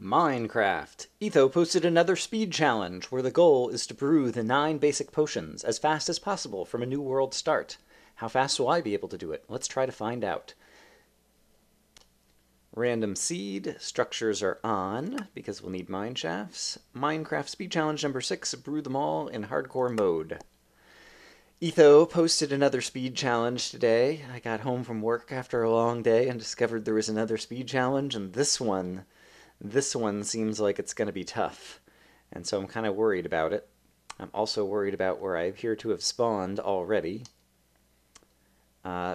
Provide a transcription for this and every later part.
Minecraft. Etho posted another speed challenge where the goal is to brew the 9 basic potions as fast as possible from a new world start. How fast will I be able to do it? Let's try to find out. Random seed. Structures are on because we'll need mine shafts. Minecraft speed challenge number 6. Brew them all in hardcore mode. Etho posted another speed challenge today. I got home from work after a long day and discovered there was another speed challenge, and this one seems like it's going to be tough. And so I'm kind of worried about it. I'm also worried about where I appear to have spawned already.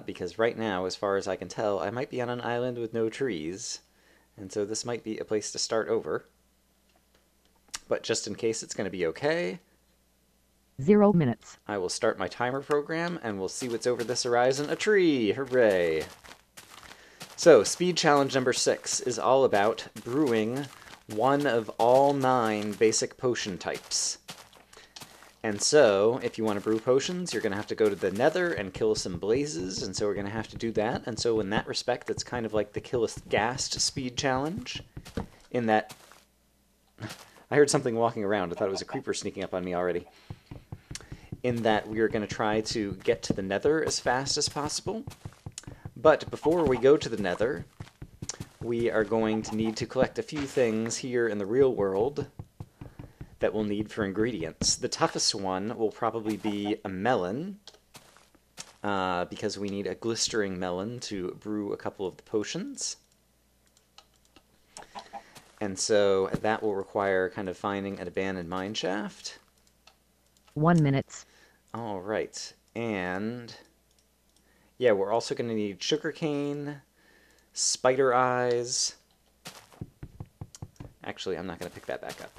Because right now, as far as I can tell, I might be on an island with no trees. And so this might be a place to start over. But just in case it's going to be okay, 0 minutes. I will start my timer program, and we'll see what's over this horizon. A tree! Hooray! So, speed challenge number 6 is all about brewing one of all 9 basic potion types. And so, if you want to brew potions, you're going to have to go to the Nether and kill some blazes, and so we're going to have to do that. And so in that respect, it's kind of like the kill a ghast speed challenge, in that... I heard something walking around. I thought it was a creeper sneaking up on me already. In that we are going to try to get to the Nether as fast as possible. But before we go to the Nether, we are going to need to collect a few things here in the real world that we'll need for ingredients. The toughest one will probably be a melon, because we need a glistering melon to brew a couple of the potions. And so that will require kind of finding an abandoned mine shaft. 1 minute. All right, and yeah, we're also going to need sugarcane, spider eyes. Actually, I'm not going to pick that back up.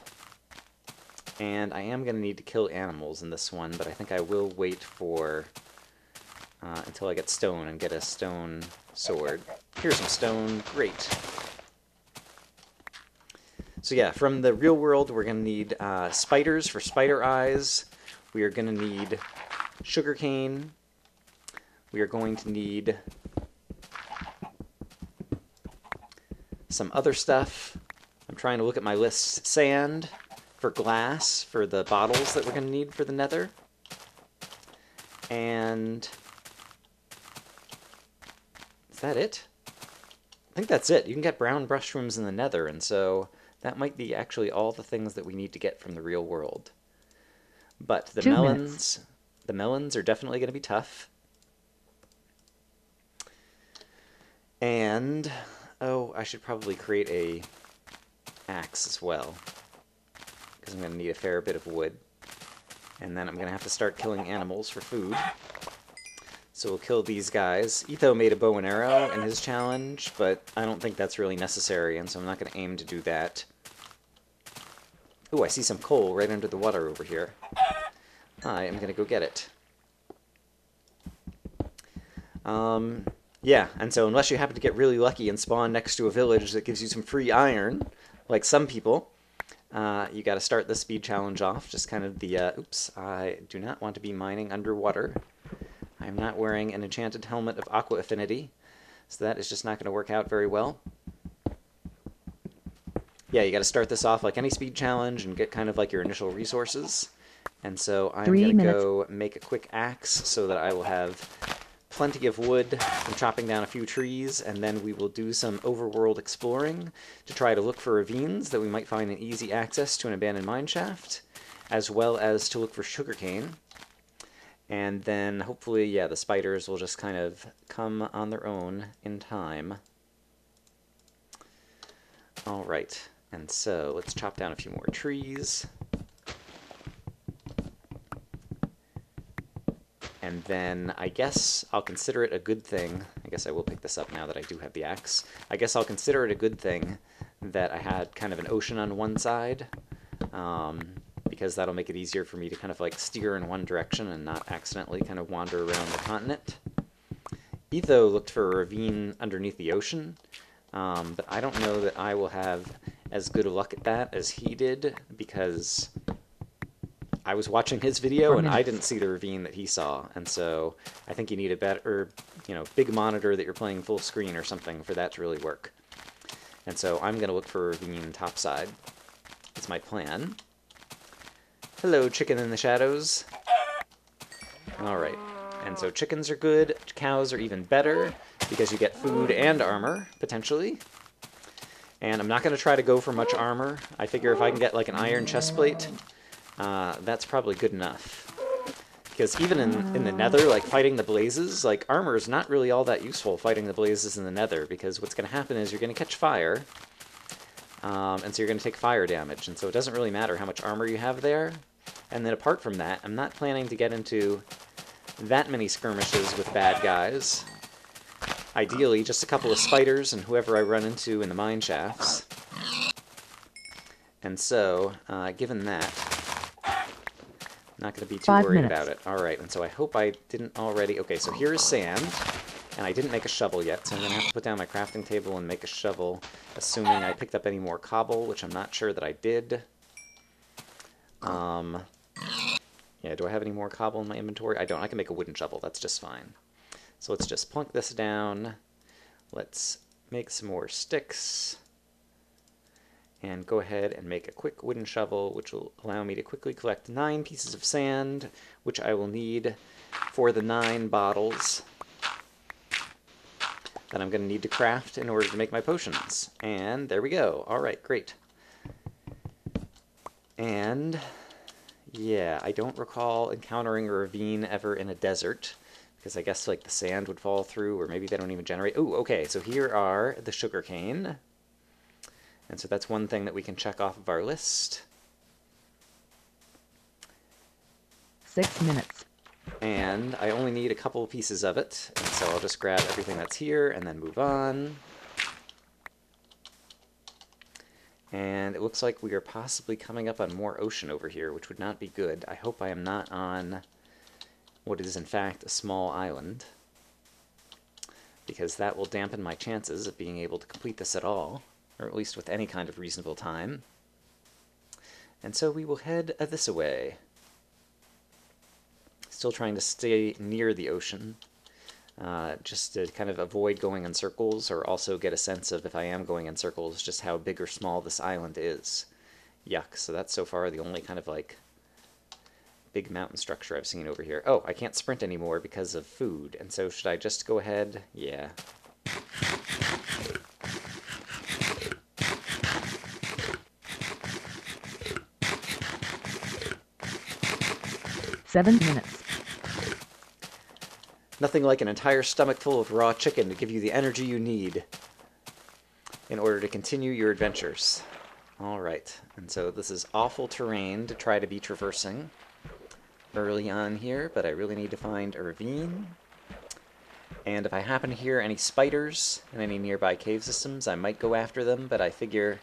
And I am going to need to kill animals in this one, but I think I will wait for until I get stone and get a stone sword. Here's some stone. Great. So yeah, from the real world, we're going to need spiders for spider eyes. We are going to need sugarcane. We are going to need some other stuff. I'm trying to look at my list. Sand for glass for the bottles that we're going to need for the Nether. And is that it? I think that's it. You can get brown mushrooms in the Nether, and so that might be actually all the things that we need to get from the real world. But the 2 melons, the melons are definitely going to be tough. And, oh, I should probably create a axe as well, because I'm going to need a fair bit of wood. And then I'm going to have to start killing animals for food. So we'll kill these guys. Etho made a bow and arrow in his challenge, but I don't think that's really necessary, and so I'm not going to aim to do that. Ooh, I see some coal right under the water over here. I am going to go get it. Yeah, and so unless you happen to get really lucky and spawn next to a village that gives you some free iron, like some people, you got to start the speed challenge off. Just kind of the, oops, I do not want to be mining underwater. I'm not wearing an enchanted helmet of aqua affinity, so that is just not going to work out very well. Yeah, you got to start this off like any speed challenge and get kind of like your initial resources. And so I'm going to go make a quick axe so that I will have plenty of wood from chopping down a few trees, and then we will do some overworld exploring to try to look for ravines that we might find an easy access to an abandoned mine shaft, as well as to look for sugarcane. And then hopefully, yeah, the spiders will just kind of come on their own in time. All right, and so let's chop down a few more trees. And then I guess I'll consider it a good thing. I guess I will pick this up now that I do have the axe. I guess I'll consider it a good thing that I had kind of an ocean on one side, because that'll make it easier for me to kind of like steer in one direction and not accidentally kind of wander around the continent. Etho looked for a ravine underneath the ocean, but I don't know that I will have as good a luck at that as he did, because I was watching his video and I didn't see the ravine that he saw, and so I think you need a better, big monitor that you're playing full screen or something for that to really work. And so I'm going to look for a ravine topside. That's my plan. Hello, chicken in the shadows. Alright, and so chickens are good, cows are even better, because you get food and armor, potentially. And I'm not going to try to go for much armor. I figure if I can get like an iron chestplate, that's probably good enough. Because even in the Nether, like fighting the blazes, like armor is not really all that useful fighting the blazes in the Nether, because what's going to happen is you're going to catch fire, and so you're going to take fire damage, and so it doesn't really matter how much armor you have there. And then apart from that, I'm not planning to get into that many skirmishes with bad guys. Ideally, just a couple of spiders and whoever I run into in the mine shafts. And so, given that, I'm not going to be too worried about it. Alright, and so I hope I didn't already... Okay, so here is sand, and I didn't make a shovel yet, so I'm going to have to put down my crafting table and make a shovel, assuming I picked up any more cobble, which I'm not sure that I did. Yeah, do I have any more cobble in my inventory? I don't. I can make a wooden shovel. That's just fine. So let's just plunk this down. Let's make some more sticks. And go ahead and make a quick wooden shovel, which will allow me to quickly collect 9 pieces of sand, which I will need for the 9 bottles that I'm going to need to craft in order to make my potions. And there we go. Alright, great. And... yeah, I don't recall encountering a ravine ever in a desert, because I guess like the sand would fall through, or maybe they don't even generate... Ooh, okay, so here are the sugarcane. And so that's one thing that we can check off of our list. 6 minutes. And I only need a couple of pieces of it, and so I'll just grab everything that's here and then move on. And it looks like we are possibly coming up on more ocean over here, which would not be good. I hope I am not on what is in fact a small island, because that will dampen my chances of being able to complete this at all, or at least with any kind of reasonable time. And so we will head this away. Still trying to stay near the ocean, just to kind of avoid going in circles, or also get a sense of, if I am going in circles, just how big or small this island is. Yuck, so that's so far the only kind of like big mountain structure I've seen over here. Oh, I can't sprint anymore because of food, and so should I just go ahead? Yeah. Seven minutes. Nothing like an entire stomach full of raw chicken to give you the energy you need in order to continue your adventures. Alright, and so this is awful terrain to try to be traversing early on here, but I really need to find a ravine. And if I happen to hear any spiders in any nearby cave systems, I might go after them, but I figure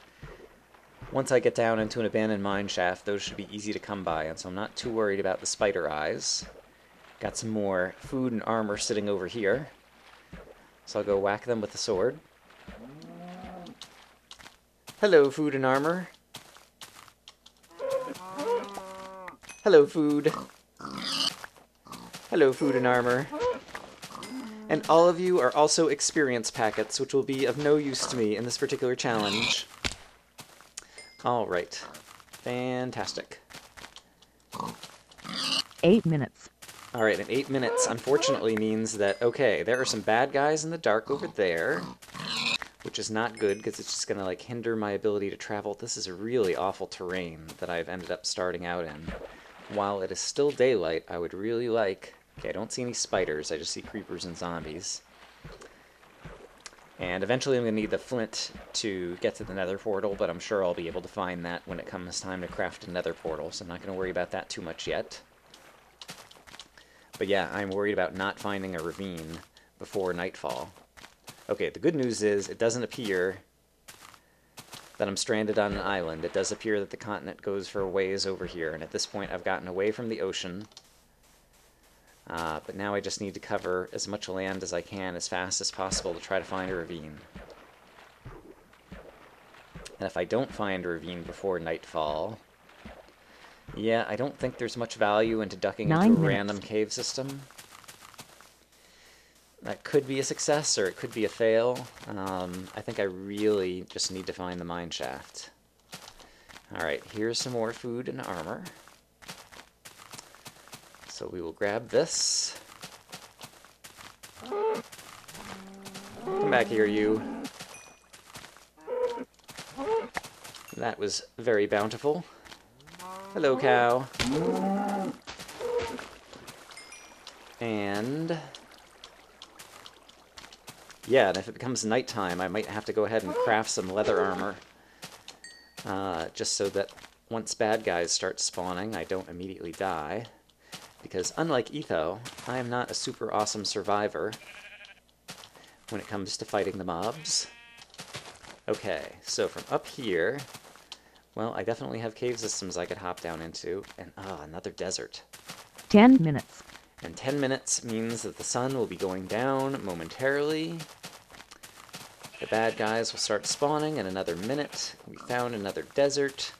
once I get down into an abandoned mine shaft, those should be easy to come by, and so I'm not too worried about the spider eyes. Got some more food and armor sitting over here, so I'll go whack them with the sword. Hello, food and armor. Hello, food. Hello, food and armor. And all of you are also experience packets, which will be of no use to me in this particular challenge. Alright. Fantastic. 8 minutes. Alright, and 8 minutes unfortunately means that, okay, there are some bad guys in the dark over there, which is not good because it's just going to like hinder my ability to travel. This is a really awful terrain that I've ended up starting out in. While it is still daylight, I would really like... Okay, I don't see any spiders, I just see creepers and zombies. And eventually I'm going to need the flint to get to the nether portal, but I'm sure I'll be able to find that when it comes time to craft a nether portal, so I'm not going to worry about that too much yet. But yeah, I'm worried about not finding a ravine before nightfall. Okay, the good news is it doesn't appear that I'm stranded on an island. It does appear that the continent goes for a ways over here, and at this point I've gotten away from the ocean. But now I just need to cover as much land as I can as fast as possible to try to find a ravine. And if I don't find a ravine before nightfall... Yeah, I don't think there's much value into ducking into a random cave system. That could be a success, or it could be a fail. I think I really just need to find the mine shaft. Alright, here's some more food and armor. So we will grab this. Come back here, you. That was very bountiful. Hello, cow. And yeah, and if it becomes nighttime, I might have to go ahead and craft some leather armor. Just so that once bad guys start spawning, I don't immediately die. Because unlike Etho, I am not a super awesome survivor when it comes to fighting the mobs. Okay, so from up here, well, I definitely have cave systems I could hop down into, and another desert. 10 minutes. And 10 minutes means that the sun will be going down momentarily. The bad guys will start spawning in another minute. We found another desert,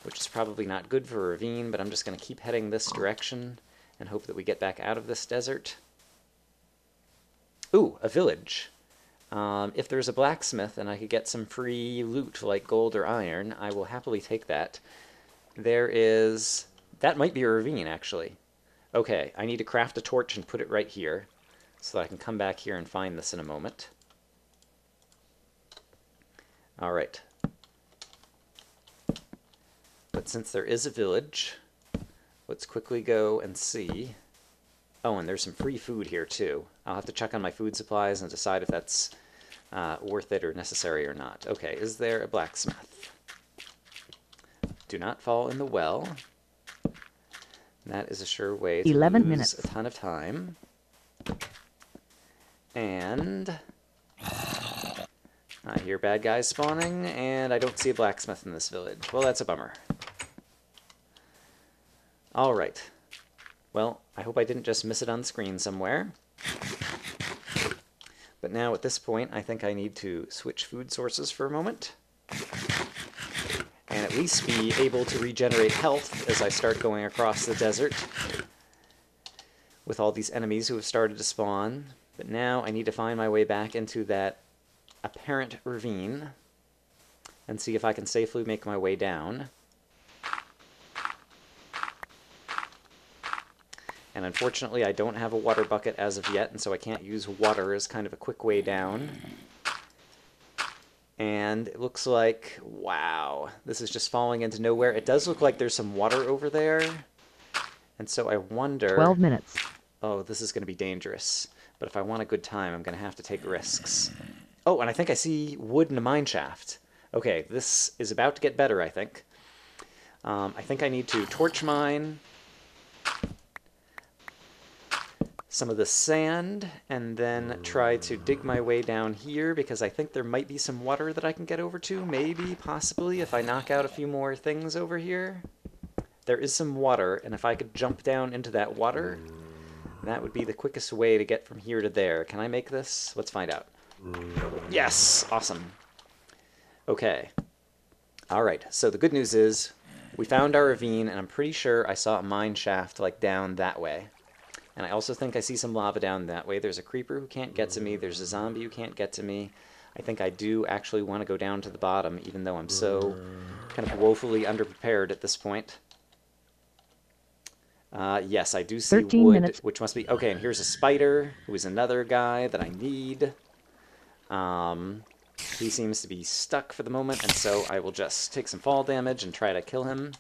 which is probably not good for a ravine, but I'm just going to keep heading this direction and hope that we get back out of this desert. Ooh, a village. If there's a blacksmith and I could get some free loot like gold or iron, I will happily take that. There is... that might be a ravine, actually. Okay, I need to craft a torch and put it right here so that I can come back here and find this in a moment. Alright. But since there is a village, let's quickly go and see. Oh, and there's some free food here too. I'll have to check on my food supplies and decide if that's worth it or necessary or not. Okay, is there a blacksmith? Do not fall in the well. That is a sure way to 11 lose minutes. a ton of time. And I hear bad guys spawning, and I don't see a blacksmith in this village. Well, that's a bummer. Alright. Well, I hope I didn't just miss it on screen somewhere. But now, at this point, I think I need to switch food sources for a moment. And at least be able to regenerate health as I start going across the desert with all these enemies who have started to spawn. But now I need to find my way back into that apparent ravine and see if I can safely make my way down. And unfortunately I don't have a water bucket as of yet, and so I can't use water as kind of a quick way down. And it looks like, wow, this is just falling into nowhere. It does look like there's some water over there, and so I wonder... 12 minutes. Oh, this is going to be dangerous. But if I want a good time, I'm going to have to take risks. Oh, and I think I see wood in a mine shaft. Okay, this is about to get better, I think. I think I need to torch mine some of the sand, and then try to dig my way down here, because I think there might be some water that I can get over to, maybe, possibly, if I knock out a few more things over here. There is some water, and if I could jump down into that water, that would be the quickest way to get from here to there. Can I make this? Let's find out. Yes! Awesome. Okay. Alright, so the good news is, we found our ravine, and I'm pretty sure I saw a mine shaft, like, down that way. And I also think I see some lava down that way. There's a creeper who can't get to me. There's a zombie who can't get to me. I think I do actually want to go down to the bottom, even though I'm so kind of woefully underprepared at this point. Yes, I do see 13 wood, minutes. which must be... Okay, and here's a spider, who is another guy that I need. He seems to be stuck for the moment, and so I will just take some fall damage and try to kill him.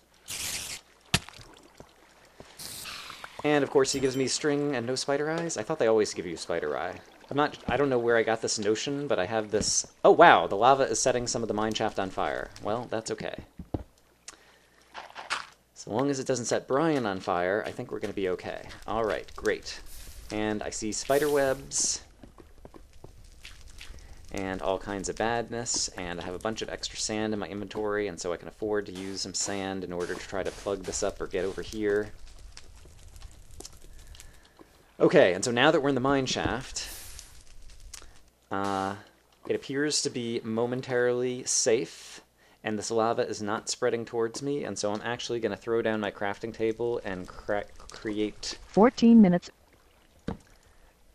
And, of course, he gives me string and no spider eyes. I thought they always give you spider eye. I don't know where I got this notion, but I have this... Oh, wow, the lava is setting some of the mine shaft on fire. Well, that's okay. So long as it doesn't set Brian on fire, I think we're going to be okay. Alright, great. And I see spider webs and all kinds of badness, and I have a bunch of extra sand in my inventory, and so I can afford to use some sand in order to try to plug this up or get over here. Okay, and so now that we're in the mine shaft, it appears to be momentarily safe, and this lava is not spreading towards me, and so I'm actually going to throw down my crafting table and create 14 minutes.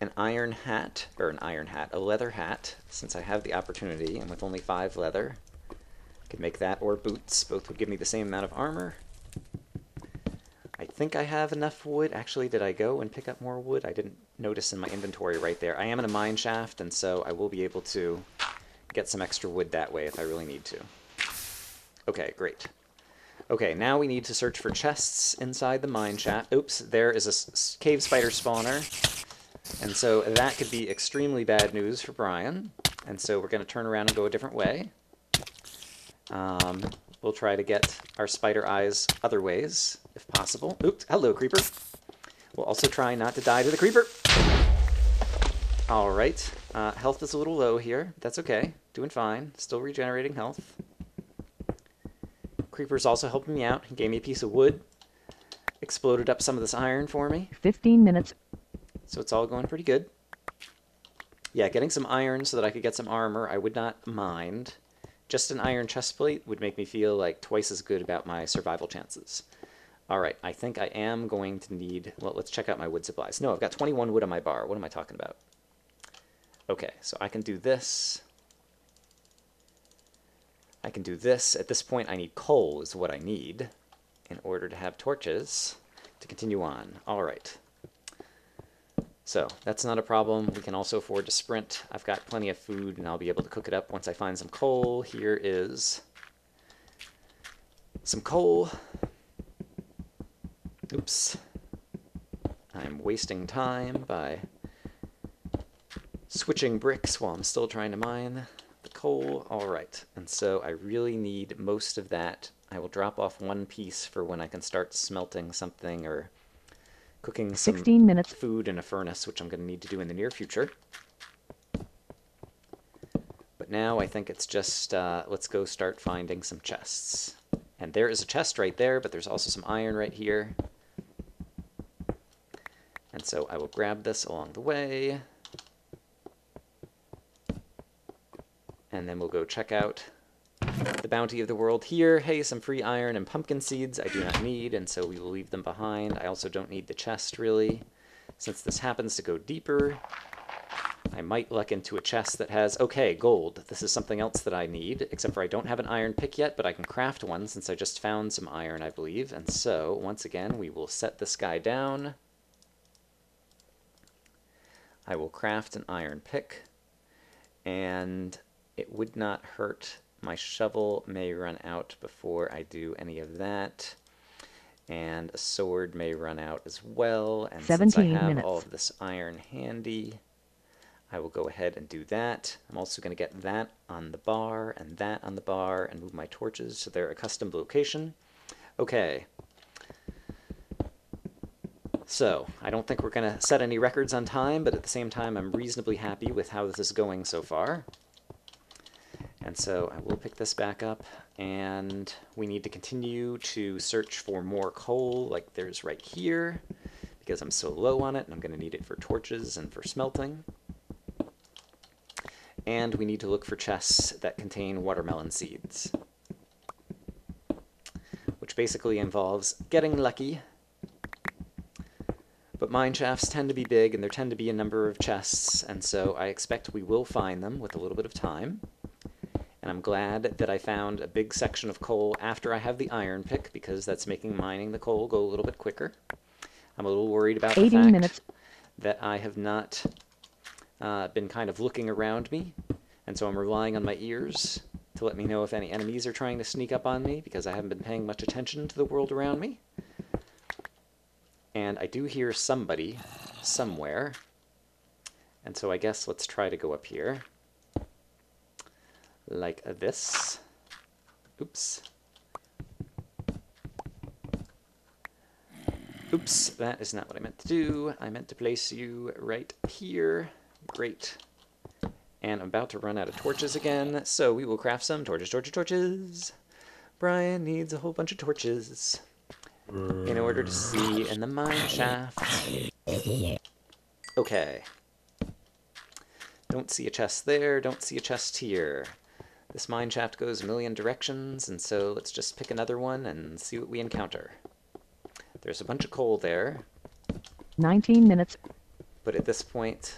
an iron hat, or a leather hat, since I have the opportunity, and with only 5 leather, I could make that or boots. Both would give me the same amount of armor. I think I have enough wood. Actually, did I go and pick up more wood? I didn't notice in my inventory right there. I am in a mine shaft, and so I will be able to get some extra wood that way if I really need to. Okay, great. Okay, now we need to search for chests inside the mine shaft. Oops, there is a cave spider spawner. And so that could be extremely bad news for Brian. And so we're going to turn around and go a different way. We'll try to get our spider eyes other ways, if possible. Oops, hello, creeper. We'll also try not to die to the creeper. All right, health is a little low here. That's okay, doing fine. Still regenerating health. Creeper's also helping me out. He gave me a piece of wood. Exploded up some of this iron for me. 15 minutes. So it's all going pretty good. Yeah, getting some iron so that I could get some armor, I would not mind. Just an iron chestplate would make me feel like twice as good about my survival chances. Alright, I think I am going to need... Well, let's check out my wood supplies. No, I've got 21 wood on my bar. What am I talking about? Okay, so I can do this. I can do this. At this point, I need coal is what I need in order to have torches to continue on. Alright. So, that's not a problem. We can also afford to sprint. I've got plenty of food, and I'll be able to cook it up once I find some coal. Here is some coal. Oops. I'm wasting time by switching bricks while I'm still trying to mine the coal. Alright, and so I really need most of that. I will drop off one piece for when I can start smelting something or cooking some 16 minutes. Food in a furnace, which I'm going to need to do in the near future. But now I think it's just, let's go start finding some chests. And there is a chest right there, but there's also some iron right here. And so I will grab this along the way. And then we'll go check out the bounty of the world here. Hey, some free iron and pumpkin seeds I do not need, and so we will leave them behind. I also don't need the chest, really. Since this happens to go deeper, I might luck into a chest that has... Okay, gold. This is something else that I need, except for I don't have an iron pick yet, but I can craft one since I just found some iron, I believe. And so, once again, we will set this guy down. I will craft an iron pick, and it would not hurt... My shovel may run out before I do any of that, and a sword may run out as well, and since I have all of this iron handy, I will go ahead and do that. I'm also going to get that on the bar, and that on the bar, and move my torches to their accustomed location. Okay. So, I don't think we're going to set any records on time, but at the same time, I'm reasonably happy with how this is going so far. And so I will pick this back up, and we need to continue to search for more coal, like there's right here, because I'm so low on it, and I'm going to need it for torches and for smelting. And we need to look for chests that contain watermelon seeds, which basically involves getting lucky. But mine shafts tend to be big, and there tend to be a number of chests, and so I expect we will find them with a little bit of time. And I'm glad that I found a big section of coal after I have the iron pick, because that's making mining the coal go a little bit quicker. I'm a little worried about the fact that I have not been kind of looking around me, and so I'm relying on my ears to let me know if any enemies are trying to sneak up on me, because I haven't been paying much attention to the world around me. And I do hear somebody somewhere, and so I guess let's try to go up here. Like this. Oops. Oops, that is not what I meant to do. I meant to place you right here. Great. And I'm about to run out of torches again, so we will craft some torches, torches, torches. Brian needs a whole bunch of torches in order to see in the mine shaft. Okay. Don't see a chest there, don't see a chest here. This mine shaft goes a million directions, and so let's just pick another one and see what we encounter. There's a bunch of coal there. 19 minutes. But at this point,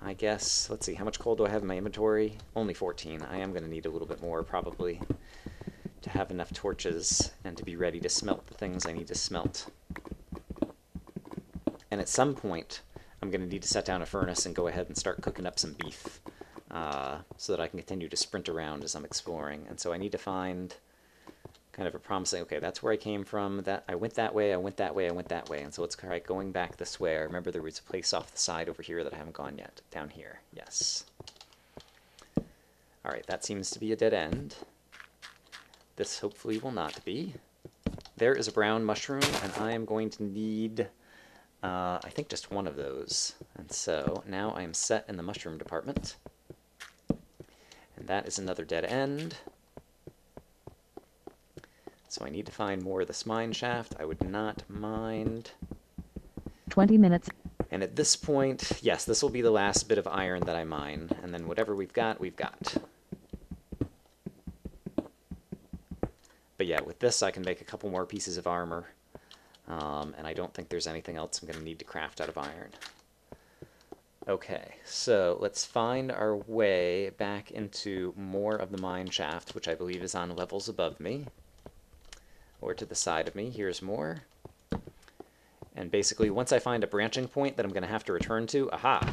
I guess, let's see, how much coal do I have in my inventory? Only 14. I am going to need a little bit more, probably, to have enough torches and to be ready to smelt the things I need to smelt. And at some point, I'm going to need to set down a furnace and go ahead and start cooking up some beef so that I can continue to sprint around as I'm exploring. And so I need to find kind of a promising, okay, that's where I came from. That I went that way, I went that way, I went that way. And so let's try going back this way. I remember there was a place off the side over here that I haven't gone yet. Down here, yes. All right, that seems to be a dead end. This hopefully will not be. There is a brown mushroom, and I am going to need, I think, just one of those. And so now I am set in the mushroom department. And that is another dead end. So I need to find more of this mine shaft. I would not mind. 20 minutes. And at this point, yes, this will be the last bit of iron that I mine. And then whatever we've got, we've got. But yeah, with this I can make a couple more pieces of armor. And I don't think there's anything else I'm going to need to craft out of iron. Okay, so let's find our way back into more of the mine shaft, which I believe is on levels above me. Or to the side of me. Here's more. And basically, once I find a branching point that I'm going to have to return to, aha!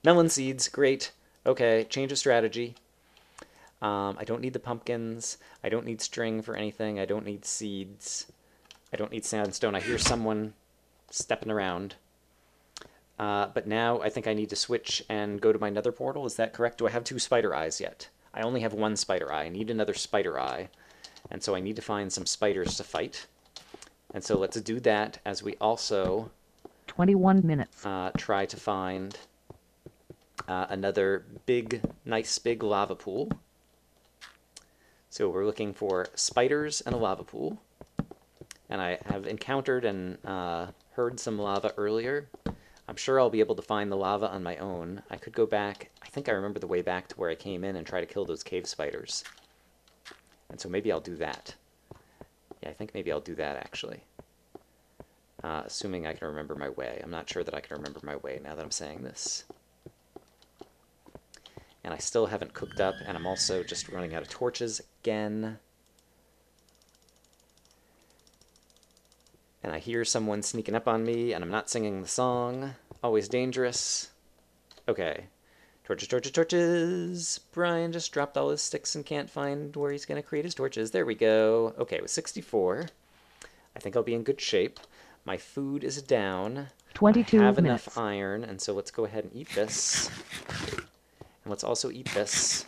Melon seeds, great. Okay, change of strategy. I don't need the pumpkins. I don't need string for anything. I don't need seeds. I don't need sandstone. I hear someone stepping around. But now I think I need to switch and go to my nether portal. Is that correct? Do I have 2 spider eyes yet? I only have 1 spider eye. I need another spider eye. And so I need to find some spiders to fight. And so let's do that as we also 21 minutes. try to find another nice big lava pool. So we're looking for spiders and a lava pool. And I have encountered and heard some lava earlier. I'm sure I'll be able to find the lava on my own. I could go back. I think I remember the way back to where I came in and try to kill those cave spiders. And so maybe I'll do that. Yeah, I think maybe I'll do that, actually. Assuming I can remember my way. I'm not sure that I can remember my way now that I'm saying this. And I still haven't cooked up, and I'm also just running out of torches again. And I hear someone sneaking up on me, and I'm not singing the song. Always dangerous. Okay. Torches, torches, torches! Brian just dropped all his sticks and can't find where he's going to create his torches. There we go. Okay, with 64, I think I'll be in good shape. My food is down. 22 I have minutes. enough iron, and so let's go ahead and eat this. And let's also eat this.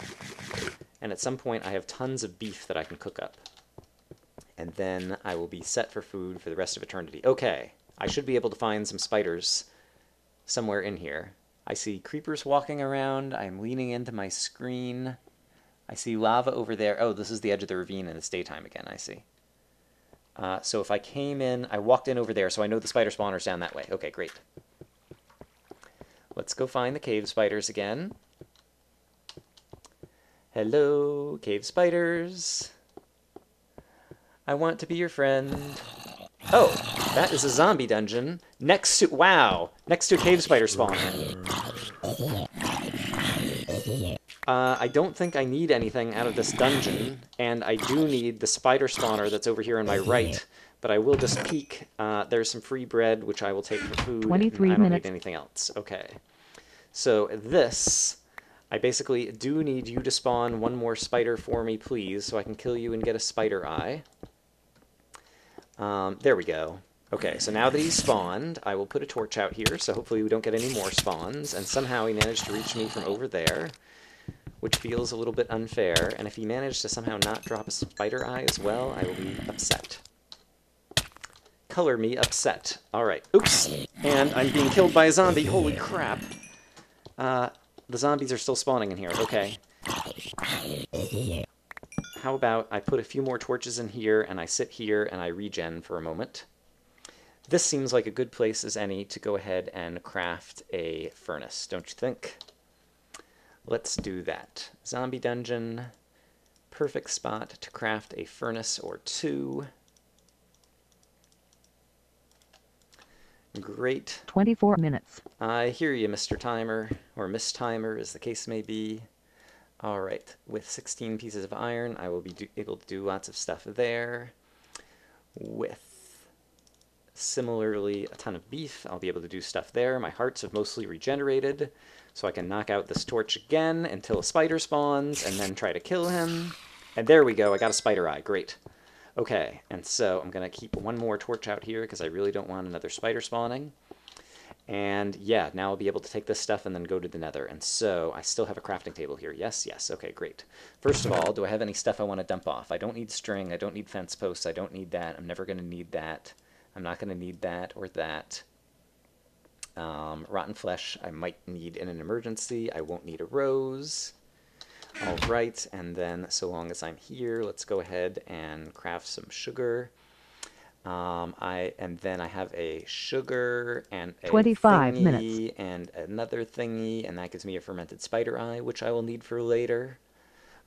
And at some point, I have tons of beef that I can cook up. And then I will be set for food for the rest of eternity. Okay, I should be able to find some spiders somewhere in here. I see creepers walking around. I'm leaning into my screen. I see lava over there. Oh, this is the edge of the ravine, and it's daytime again, I see. So if I came in, I walked in over there, so I know the spider spawner's down that way. Okay, great. Let's go find the cave spiders again. Hello, cave spiders. I want to be your friend. Oh, that is a zombie dungeon next to, wow, next to a cave spider spawner. I don't think I need anything out of this dungeon, and I do need the spider spawner that's over here on my right, but I will just peek. There's some free bread, which I will take for food. 23 I don't minutes. need anything else. Okay. So this, I basically do need you to spawn one more spider for me, please, so I can kill you and get a spider eye. There we go. Okay, so now that he's spawned, I will put a torch out here, so hopefully we don't get any more spawns, and somehow he managed to reach me from over there, which feels a little bit unfair, and if he managed to somehow not drop a spider eye as well, I will be upset. Color me upset. Alright, oops, and I'm being killed by a zombie, holy crap. The zombies are still spawning in here, okay. How about I put a few more torches in here, and I sit here, and I regen for a moment. This seems like a good place as any to go ahead and craft a furnace, don't you think? Let's do that. Zombie dungeon, perfect spot to craft a furnace or two. Great. 24 minutes. I hear you, Mr. Timer, or Miss Timer, as the case may be. All right, with 16 pieces of iron, I will be able to do lots of stuff there. With similarly a ton of beef, I'll be able to do stuff there. My hearts have mostly regenerated, so I can knock out this torch again until a spider spawns, and then try to kill him. And there we go, I got a spider eye, great. Okay, and so I'm going to keep one more torch out here because I really don't want another spider spawning. And yeah, now I'll be able to take this stuff and then go to the Nether. And so I still have a crafting table here. Yes, yes. Okay, great. First of all, do I have any stuff I want to dump off? I don't need string. I don't need fence posts. I don't need that. I'm never going to need that. I'm not going to need that or that. Rotten flesh I might need in an emergency. I won't need a rose. All right, and then so long as I'm here, let's go ahead and craft some sugar. And then I have a sugar and a 25 thingy minutes. and another thingy, and that gives me a fermented spider eye, which I will need for later.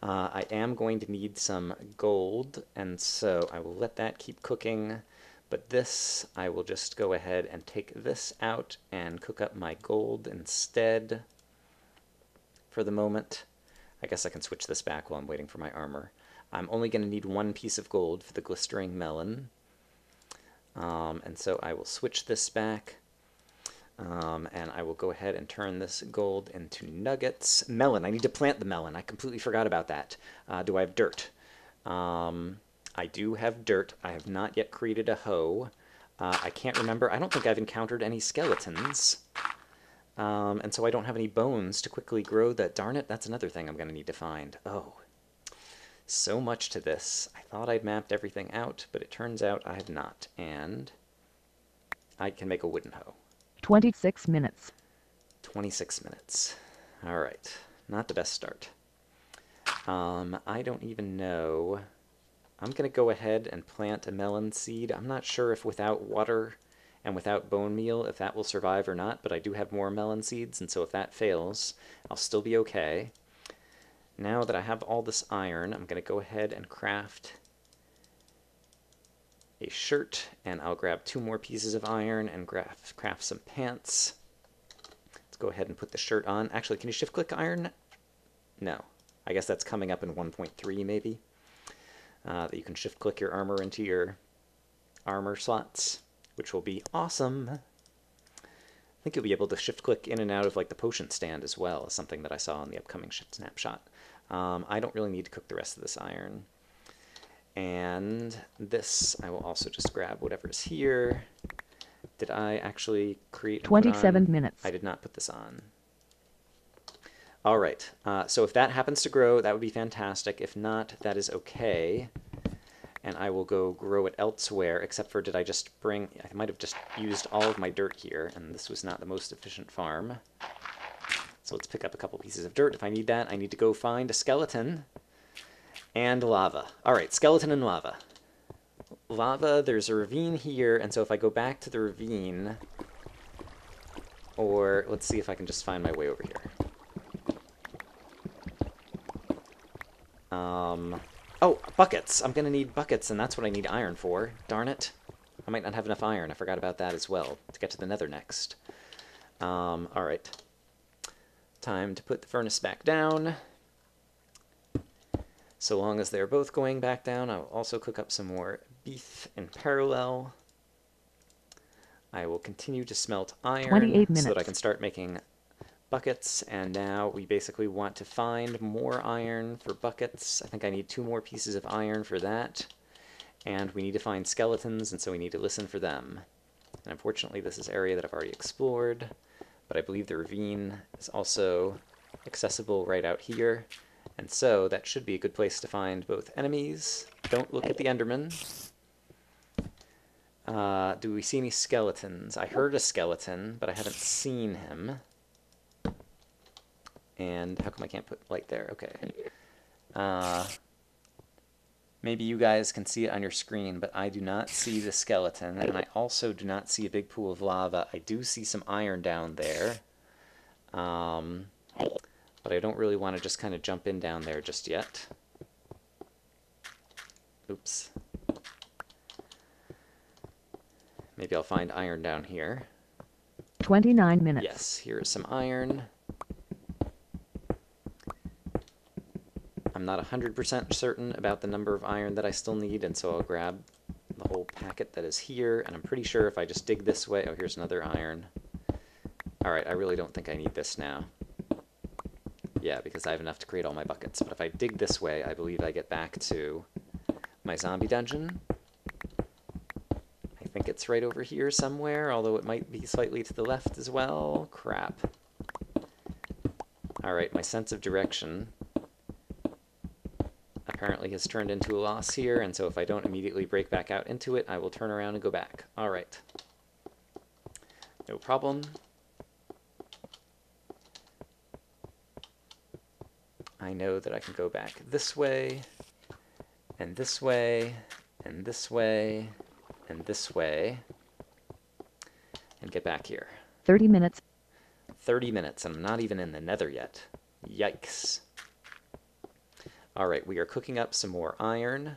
I am going to need some gold, and so I will let that keep cooking. But this, I will just go ahead and take this out and cook up my gold instead for the moment. I guess I can switch this back while I'm waiting for my armor. I'm only going to need one piece of gold for the glistering melon. And so I will switch this back, and I will go ahead and turn this gold into nuggets. Melon, I need to plant the melon. I completely forgot about that. Do I have dirt? I do have dirt. I have not yet created a hoe. I can't remember. I don't think I've encountered any skeletons. And so I don't have any bones to quickly grow that. Darn it, that's another thing I'm going to need to find. Oh. So much to this. I thought I'd mapped everything out, but it turns out I have not. And I can make a wooden hoe. 26 minutes. 26 minutes. All right. Not the best start. I don't even know. I'm going to go ahead and plant a melon seed. I'm not sure if without water and without bone meal, if that will survive or not, but I do have more melon seeds, and so if that fails, I'll still be okay. Now that I have all this iron, I'm going to go ahead and craft a shirt, and I'll grab 2 more pieces of iron and craft some pants. Let's go ahead and put the shirt on. Actually, can you shift-click iron? No. I guess that's coming up in 1.3 maybe. That you can shift-click your armor into your armor slots, which will be awesome. I think you'll be able to shift-click in and out of like the potion stand as well, as something that I saw in the upcoming snapshot. I don't really need to cook the rest of this iron. And this, I will also just grab whatever is here. Did I actually create 27 minutes. I did not put this on. All right, so if that happens to grow, that would be fantastic. If not, that is okay. And I will go grow it elsewhere, except for did I just bring... I might have just used all of my dirt here, and this was not the most efficient farm. So let's pick up a couple pieces of dirt. If I need that, I need to go find a skeleton and lava. All right, skeleton and lava. Lava, there's a ravine here, and so if I go back to the ravine, or let's see if I can just find my way over here. Oh, buckets! I'm gonna need buckets, and that's what I need iron for. Darn it. I might not have enough iron. I forgot about that as well, to get to the Nether next. Alright. Time to put the furnace back down. So long as they're both going back down, I will also cook up some more beef in parallel. I will continue to smelt iron 28 minutes. so that I can start making buckets, and now we basically want to find more iron for buckets. I think I need 2 more pieces of iron for that, and we need to find skeletons, and so we need to listen for them. And unfortunately this is an area that I've already explored, but I believe the ravine is also accessible right out here, and so that should be a good place to find both enemies. Don't look at the Enderman. Do we see any skeletons? I heard a skeleton, but I haven't seen him. And how come I can't put light there? Okay. Maybe you guys can see it on your screen, but I do not see the skeleton, and I also do not see a big pool of lava. I do see some iron down there, but I don't really want to just kind of jump in down there just yet. Oops. Maybe I'll find iron down here. 29 minutes. Yes, here is some iron. I'm not 100% certain about the number of iron that I still need, and so I'll grab the whole packet that is here, and I'm pretty sure if I just dig this way... Oh, here's another iron. Alright, I really don't think I need this now. Yeah, because I have enough to create all my buckets. But if I dig this way, I believe I get back to my zombie dungeon. I think it's right over here somewhere, although it might be slightly to the left as well. Crap. Alright, my sense of direction apparently has turned into a loss here, and so if I don't immediately break back out into it, I will turn around and go back. Alright. No problem. I know that I can go back this way, and this way, and this way, and this way, and get back here. 30 minutes. 30 minutes, and I'm not even in the Nether yet. Yikes. Alright, we are cooking up some more iron.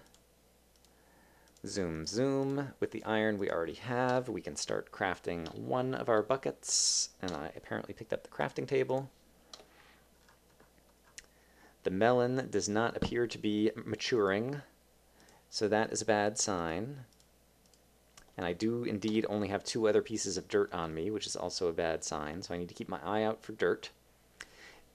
Zoom, zoom. With the iron we already have, we can start crafting one of our buckets, and I apparently picked up the crafting table. The melon does not appear to be maturing, so that is a bad sign. And I do indeed only have 2 other pieces of dirt on me, which is also a bad sign, so I need to keep my eye out for dirt.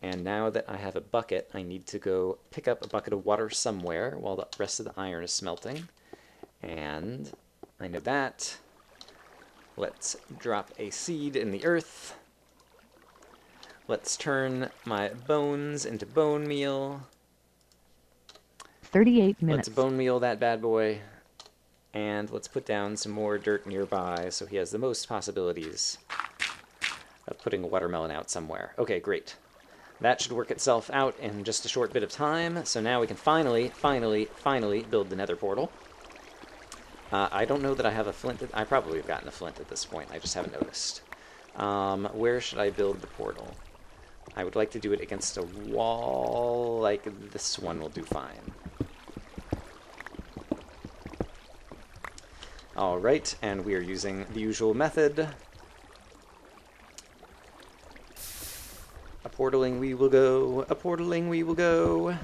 And now that I have a bucket, I need to go pick up a bucket of water somewhere while the rest of the iron is smelting. And I know that. Let's drop a seed in the earth. Let's turn my bones into bone meal. 38 minutes. Let's bone meal that bad boy. And let's put down some more dirt nearby so he has the most possibilities of putting a watermelon out somewhere. Okay, great. That should work itself out in just a short bit of time. So now we can finally build the Nether portal. I don't know that I have a flint. I probably have gotten a flint at this point. I just haven't noticed. Where should I build the portal? I would like to do it against a wall, like this one will do fine. Alright, and we are using the usual method. A portaling we will go, a portaling we will go.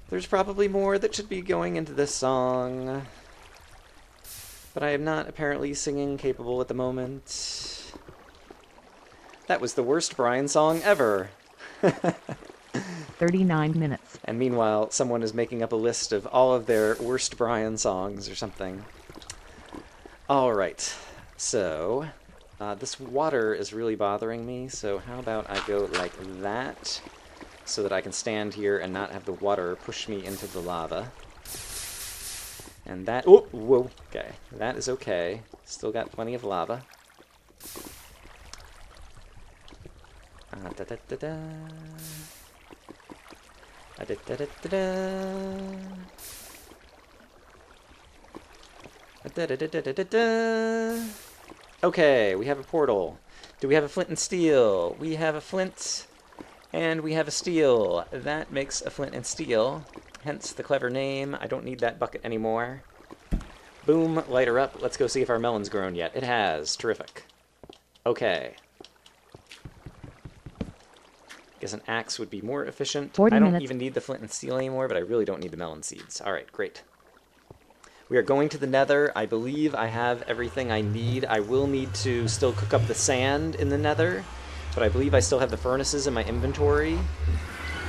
There's probably more that should be going into this song, but I am not apparently singing capable at the moment. That was the worst Brian song ever. 39 minutes. And meanwhile, someone is making up a list of all of their worst Brian songs or something. Alright, so this water is really bothering me, so how about I go like that, so that I can stand here and not have the water push me into the lava. And that... Oh, whoa, okay. That is okay. Still got plenty of lava. Da-da-da-da. Okay, we have a portal. Do we have a flint and steel? We have a flint, and we have a steel. That makes a flint and steel, hence the clever name. I don't need that bucket anymore. Boom, light her up. Let's go see if our melon's grown yet. It has. Terrific. Okay. Guess an axe would be more efficient. 40 I don't minutes. even need the flint and steel anymore, but I really don't need the melon seeds. Alright, great. We are going to the Nether. I believe I have everything I need. I will need to still cook up the sand in the Nether, but I believe I still have the furnaces in my inventory.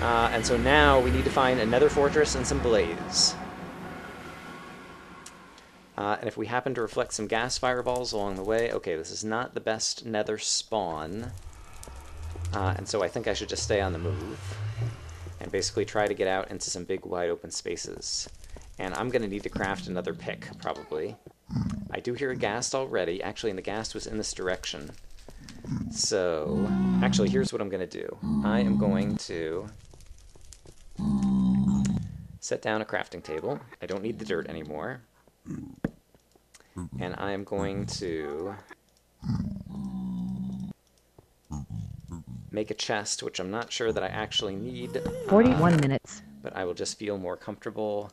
And so now we need to find a Nether fortress and some blaze. And if we happen to reflect some gas fireballs along the way... Okay, this is not the best Nether spawn. And so I think I should just stay on the move and basically try to get out into some big wide open spaces. And I'm going to need to craft another pick, probably. I do hear a ghast already. Actually, and the ghast was in this direction. So, actually, here's what I'm going to do. I am going to set down a crafting table. I don't need the dirt anymore. And I am going to make a chest, which I'm not sure that I actually need. 41 minutes. But I will just feel more comfortable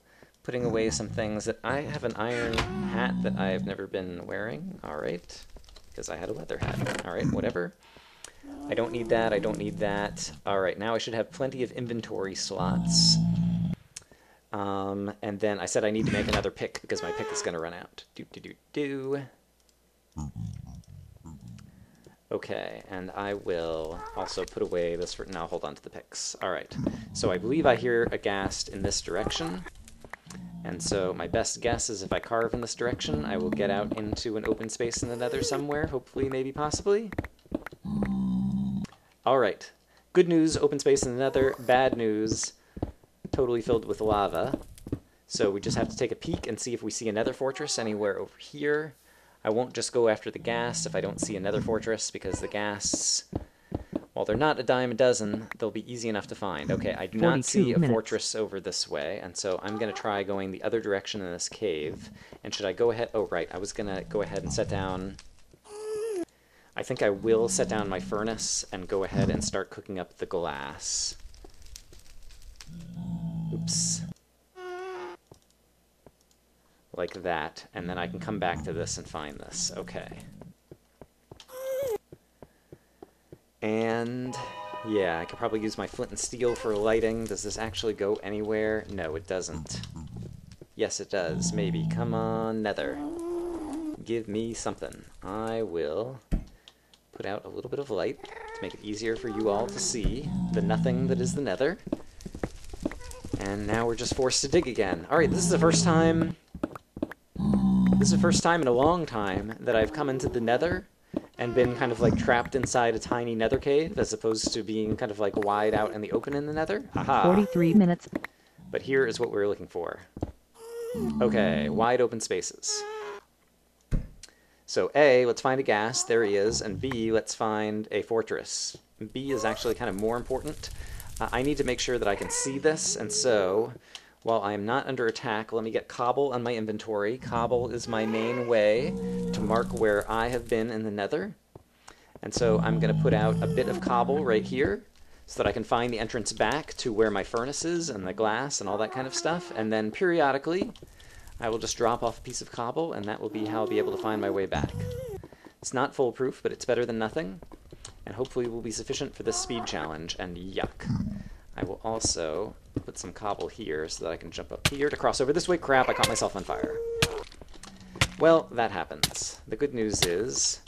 putting away some things that I have an iron hat that I've never been wearing. All right, because I had a leather hat. All right, whatever. I don't need that. I don't need that. All right, now I should have plenty of inventory slots. And then I said I need to make another pick because my pick is going to run out. Okay, and I will also put away this for now. Hold on to the picks. All right, so I believe I hear a ghast in this direction. And so my best guess is if I carve in this direction, I will get out into an open space in the Nether somewhere, hopefully, maybe, possibly. All right, good news, open space in the Nether. Bad news, totally filled with lava. So we just have to take a peek and see if we see a Nether fortress anywhere over here. I won't just go after the ghasts if I don't see a Nether fortress, because the ghasts, while they're not a dime a dozen, they'll be easy enough to find. Okay, I do not see a fortress over this way, and so I'm going to try going the other direction in this cave. And should I go ahead? Oh, right, I was going to go ahead and set down... I think I will set down my furnace and go ahead and start cooking up the glass. Oops. Like that, and then I can come back to this and find this. Okay. And yeah, I could probably use my flint and steel for lighting. Does this actually go anywhere? No, it doesn't. Yes, it does. Maybe. Come on, Nether. Give me something. I will put out a little bit of light to make it easier for you all to see the nothing that is the Nether. And now we're just forced to dig again. Alright, this is the first time... This is the first time in a long time that I've come into the Nether and been kind of like trapped inside a tiny Nether cave, as opposed to being kind of like wide out in the open in the Nether. Aha! 43 minutes. But here is what we're looking for. Okay, wide open spaces. So A, let's find a ghast, there he is, and B, let's find a fortress. B is actually kind of more important. I need to make sure that I can see this, and so... while I am not under attack, let me get cobble on my inventory. Cobble is my main way to mark where I have been in the Nether. And so I'm going to put out a bit of cobble right here so that I can find the entrance back to where my furnace is and the glass and all that kind of stuff. And then periodically, I will just drop off a piece of cobble, and that will be how I'll be able to find my way back. It's not foolproof, but it's better than nothing. And hopefully will be sufficient for this speed challenge. And yuck. I will also put some cobble here so that I can jump up here to cross over this way. Crap, I caught myself on fire. Well, that happens. The good news is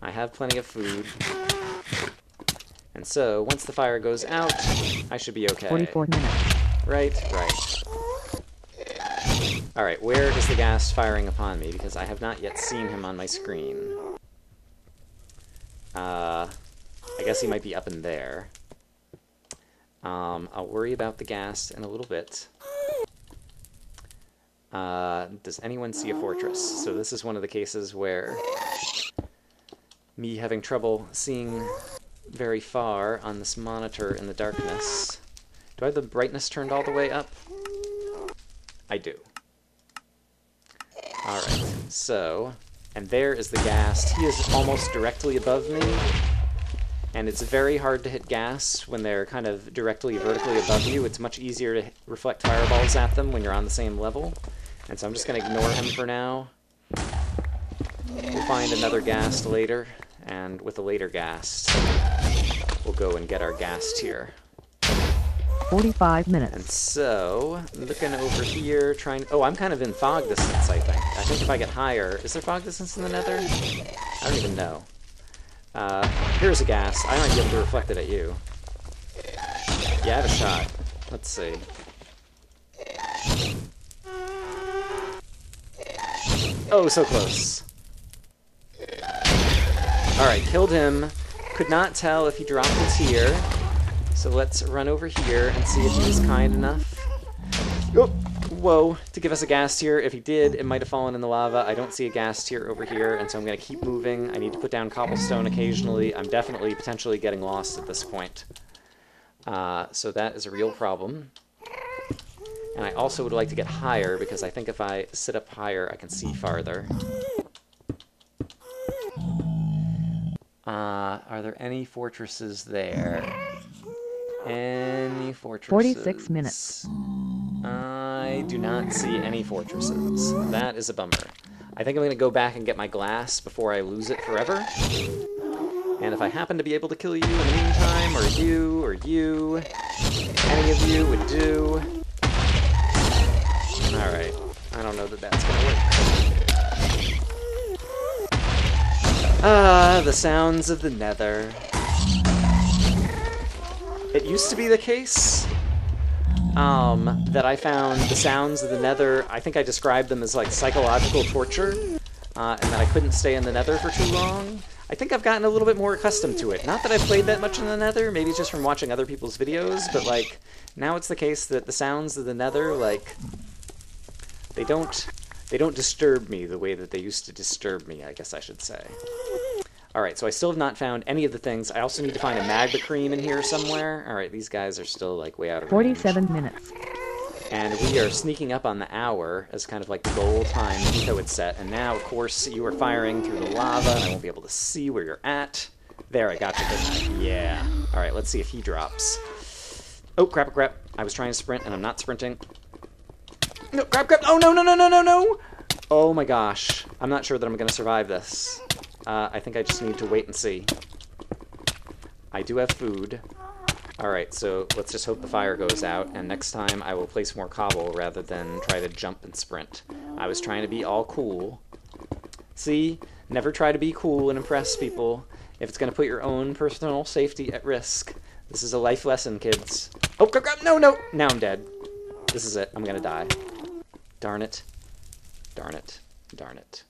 I have plenty of food. And so, once the fire goes out, I should be okay. 44 minutes. Right. Alright, where is the ghast firing upon me? Because I have not yet seen him on my screen. I guess he might be up in there. I'll worry about the ghast in a little bit. Does anyone see a fortress? So this is one of the cases where me having trouble seeing very far on this monitor in the darkness. Do I have the brightness turned all the way up? I do. Alright, so, and there is the ghast. He is almost directly above me. And it's very hard to hit ghasts when they're kind of directly vertically above you. It's much easier to reflect fireballs at them when you're on the same level. And so I'm just going to ignore him for now. We'll find another ghast later, and with a later ghast, we'll go and get our ghast here. 45 minutes. And so, looking over here, trying... Oh, I'm kind of in fog distance, I think. I think if I get higher... Is there fog distance in the Nether? I don't even know. Here's a ghast. I might be able to reflect it at you. Yeah, I have a shot. Let's see. Oh, so close. Alright, killed him. Could not tell if he dropped his here. So let's run over here and see if he was kind enough. Oh, whoa, to give us a ghast here. If he did, it might have fallen in the lava. I don't see a ghast here over here, and so I'm going to keep moving. I need to put down cobblestone occasionally. I'm definitely potentially getting lost at this point. So that is a real problem. And I also would like to get higher, because I think if I sit up higher, I can see farther. Are there any fortresses there? Any fortresses? 46 minutes. I I do not see any fortresses. That is a bummer. I think I'm going to go back and get my glass before I lose it forever. And if I happen to be able to kill you in the meantime, or you, any of you would do. Alright, I don't know that that's going to work. Ah, the sounds of the Nether. It used to be the case that I found the sounds of the Nether, I think I described them as like psychological torture, and that I couldn't stay in the Nether for too long. I think I've gotten a little bit more accustomed to it. Not that I've played that much in the Nether, maybe just from watching other people's videos, but like, now it's the case that the sounds of the Nether, like, they don't disturb me the way that they used to disturb me, I guess I should say. Alright, so I still have not found any of the things. I also need to find a magma cream in here somewhere. Alright, these guys are still, like, way out of range. 47 minutes. And we are sneaking up on the hour as kind of like the goal time Etho had set. And now, of course, you are firing through the lava, and I won't be able to see where you're at. There, I got you, didn't I? Yeah. Alright, let's see if he drops. Oh, crap, crap. I was trying to sprint, and I'm not sprinting. No, crap, crap. Oh, no, no, no, no, no, no! Oh my gosh. I'm not sure that I'm going to survive this. I think I just need to wait and see. I do have food. Alright, so let's just hope the fire goes out, and next time I will place more cobble rather than try to jump and sprint. I was trying to be all cool. See? Never try to be cool and impress people if it's going to put your own personal safety at risk. This is a life lesson, kids. Oh, crap, crap, no, no! Now I'm dead. This is it. I'm going to die. Darn it. Darn it. Darn it.